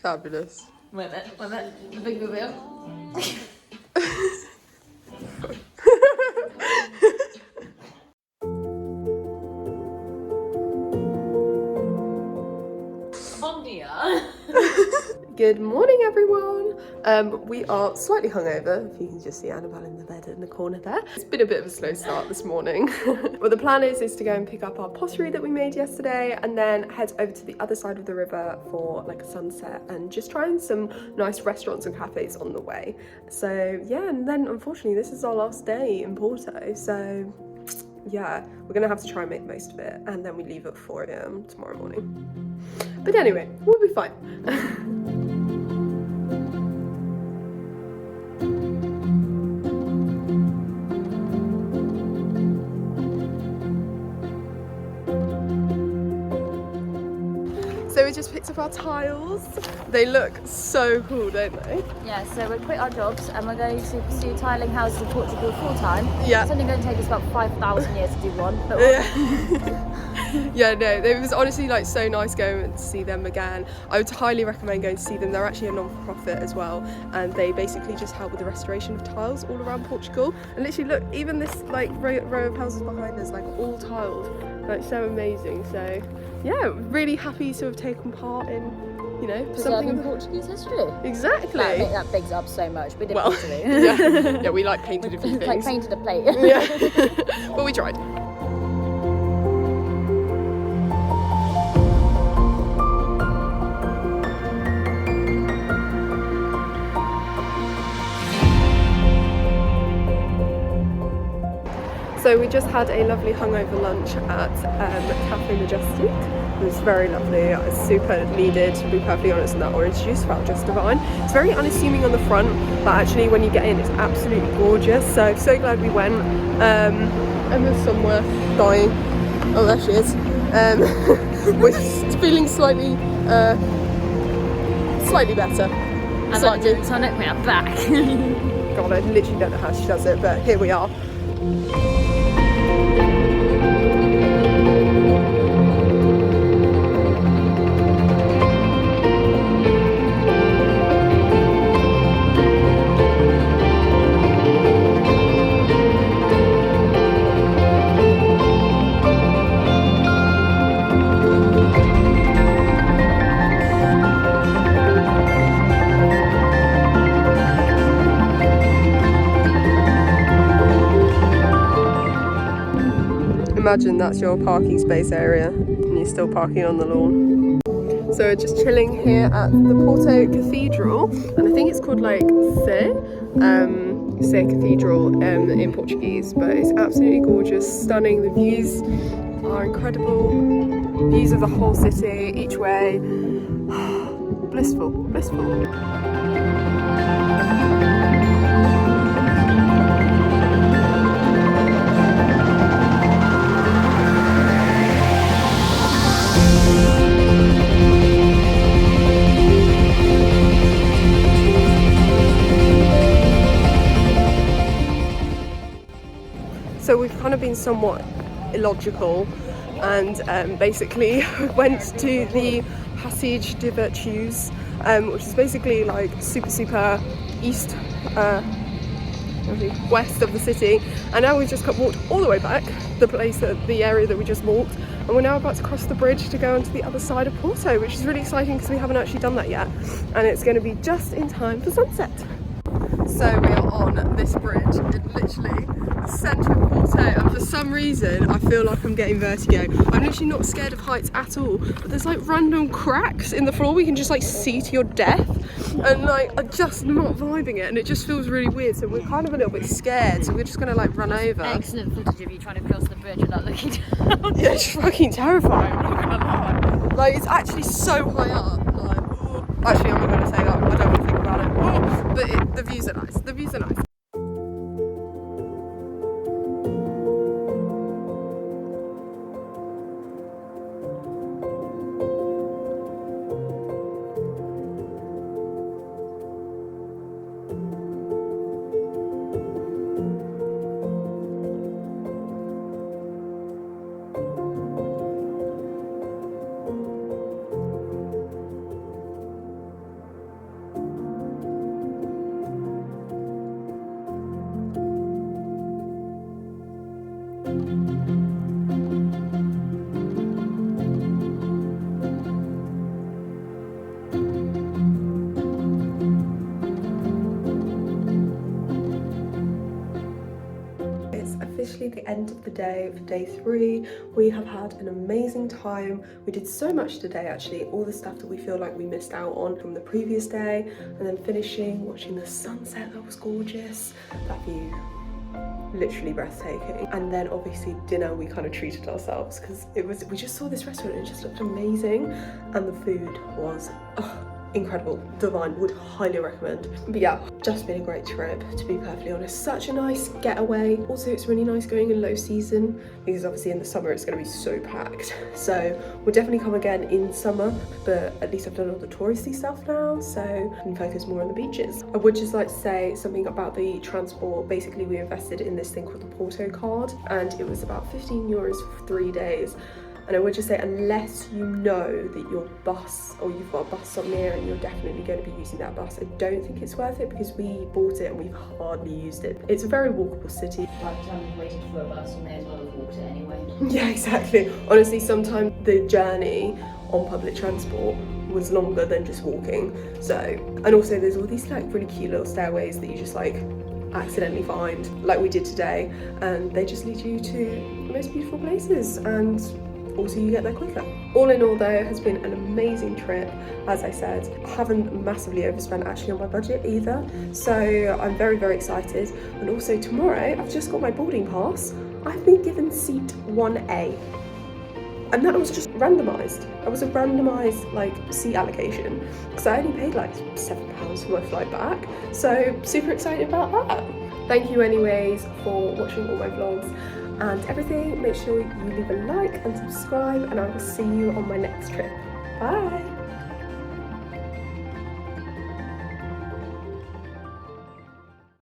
Fabulous. Wait a minute. The big reveal. Good morning, everyone. We are slightly hungover, if you can just see Annabelle in the bed in the corner there. It's been a bit of a slow start this morning. But the plan is to go and pick up our pottery that we made yesterday and then head over to the other side of the river for like a sunset and just trying some nice restaurants and cafes on the way. So yeah, and then unfortunately this is our last day in Porto, so yeah, we're gonna have to try and make the most of it, and then we leave at 4 AM tomorrow morning. But anyway, we'll be fine. So we just picked up our tiles. They look so cool, don't they? Yeah, so we quit our jobs and we're going to pursue tiling houses in Portugal full time. Yeah. It's only going to take us about 5,000 years to do one. But Yeah, no, it was honestly like so nice going to see them again. I would highly recommend going to see them. They're actually a non-for-profit as well, and they basically just help with the restoration of tiles all around Portugal. And literally look, even this like row of houses behind us, like all tiled, like so amazing. So yeah, really happy to have taken part in, you know, something in Portuguese history. Exactly. That bigs up so much. We didn't Well, want to. yeah, we like painted a few things. Like painted a plate. Yeah, but we tried. So we just had a lovely hungover lunch at Café Majestic. It was very lovely. It was super needed, to be perfectly honest, and that orange juice felt just divine. It's very unassuming on the front, but actually when you get in, it's absolutely gorgeous. So glad we went. Emma's somewhere dying. Oh, there she is. We're feeling slightly better. As I do tonic, we are back. God, I literally don't know how she does it, but here we are. Imagine that's your parking space area and you're still parking on the lawn. So we're just chilling here at the Porto Cathedral, and I think it's called like Sé Cathedral in Portuguese, but it's absolutely gorgeous, stunning. The views are incredible. Views of the whole city each way. Blissful, blissful. So we've kind of been somewhat illogical and basically went to the Passeio das Virtudes, which is basically like super east, west of the city, and now we've just walked all the way back the area that we just walked, and we're now about to cross the bridge to go onto the other side of Porto, which is really exciting because we haven't actually done that yet, and it's going to be just in time for sunset. So we are on this bridge in literally the centre of Porto, and for some reason I feel like I'm getting vertigo. I'm literally not scared of heights at all, but there's like random cracks in the floor we can just like see to your death, and like I'm just not vibing it, and it just feels really weird, so we're kind of a little bit scared, so we're just gonna like run over. Excellent footage of you trying to cross the bridge without looking down. Yeah, it's fucking terrifying, I'm not gonna lie. Like it's actually so high up. Actually, I'm not going to say that, I don't want to think about it. But the views are nice. The views are nice. day for day 3. We have had an amazing time. We did so much today actually, all the stuff that we feel like we missed out on from the previous day, and then finishing watching the sunset. That was gorgeous. That view, literally breathtaking. And then obviously dinner, we kind of treated ourselves because we just saw this restaurant and it just looked amazing, and the food was incredible, divine, would highly recommend. But yeah, just been a great trip, to be perfectly honest. Such a nice getaway. Also, it's really nice going in low season because obviously in the summer it's going to be so packed. So we'll definitely come again in summer, but at least I've done all the touristy stuff now, so I can focus more on the beaches. I would just like to say something about the transport. Basically, we invested in this thing called the Porto card, and it was about 15 euros for 3 days. And I would just say, unless you know that your bus, or you've got a bus stop near and you're definitely going to be using that bus, I don't think it's worth it, because we bought it and we've hardly used it. It's a very walkable city. By the time you've waited for a bus, you may as well have walked it anyway. Yeah, exactly. Honestly, sometimes the journey on public transport was longer than just walking. So, and also there's all these like really cute little stairways that you just like accidentally find, like we did today, and they just lead you to the most beautiful places, and also you get there quicker. All in all though, it has been an amazing trip. As I said, I haven't massively overspent actually on my budget either, so I'm very, very excited. And also tomorrow, I've just got my boarding pass. I've been given seat 1A, and that was just randomised. That was a randomised like seat allocation, because I only paid like £7 for my flight back, so super excited about that. Thank you anyways for watching all my vlogs and everything. Make sure you leave a like and subscribe, and I will see you on my next trip. Bye!